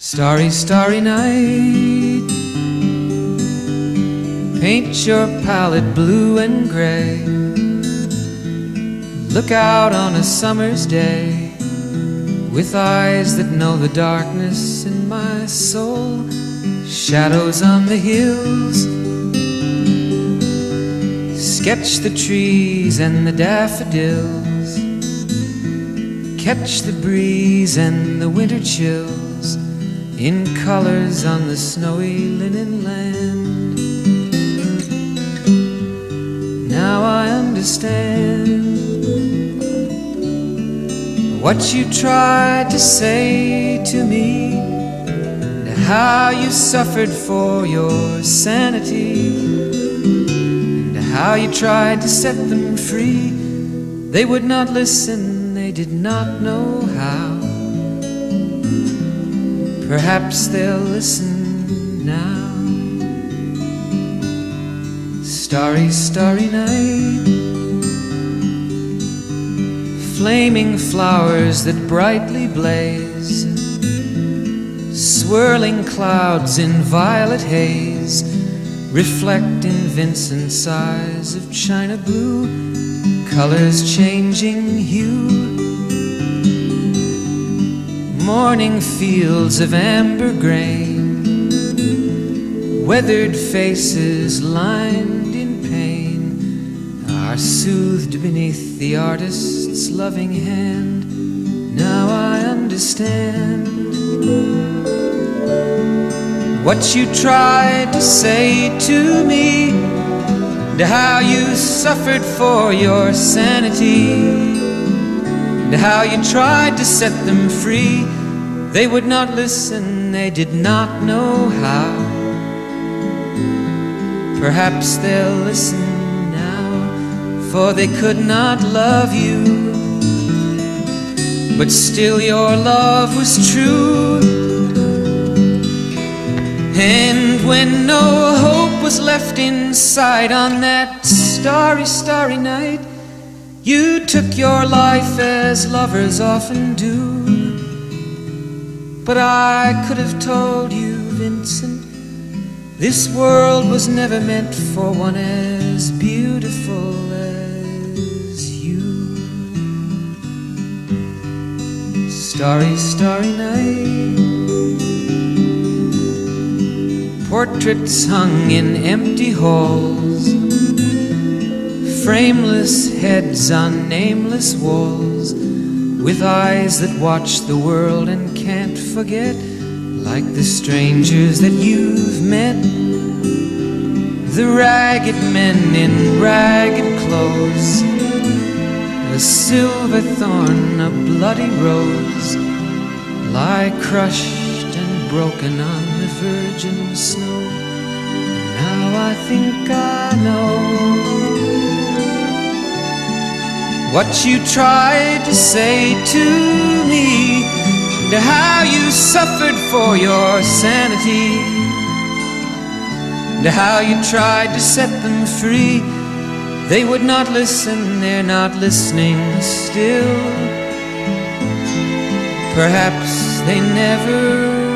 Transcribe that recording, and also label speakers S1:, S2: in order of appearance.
S1: Starry, starry night, paint your palette blue and gray. Look out on a summer's day with eyes that know the darkness in my soul. Shadows on the hills, sketch the trees and the daffodils, catch the breeze and the winter chills in colors on the snowy linen land. Now I understand what you tried to say to me, and how you suffered for your sanity, and how you tried to set them free. They would not listen, they did not know how. Perhaps they'll listen now. Starry, starry night, flaming flowers that brightly blaze, swirling clouds in violet haze, reflect in Vincent's eyes of china blue, colors changing hue. Morning fields of amber grain, weathered faces lined in pain, are soothed beneath the artist's loving hand. Now I understand what you tried to say to me, and how you suffered for your sanity, and how you tried to set them free. They would not listen, they did not know how. Perhaps they'll listen now, for they could not love you, but still your love was true. And when no hope was left inside on that starry, starry night, you took your life as lovers often do. But I could have told you, Vincent, this world was never meant for one as beautiful as you. Starry, starry night, portraits hung in empty halls, frameless heads on nameless walls, with eyes that watch the world and can't forget, like the strangers that you've met, the ragged men in ragged clothes, a silver thorn, a bloody rose, lie crushed and broken on the virgin snow. Now I think I know what you tried to say to me, and how you suffered for your sanity, and how you tried to set them free. They would not listen, they're not listening still. Perhaps they never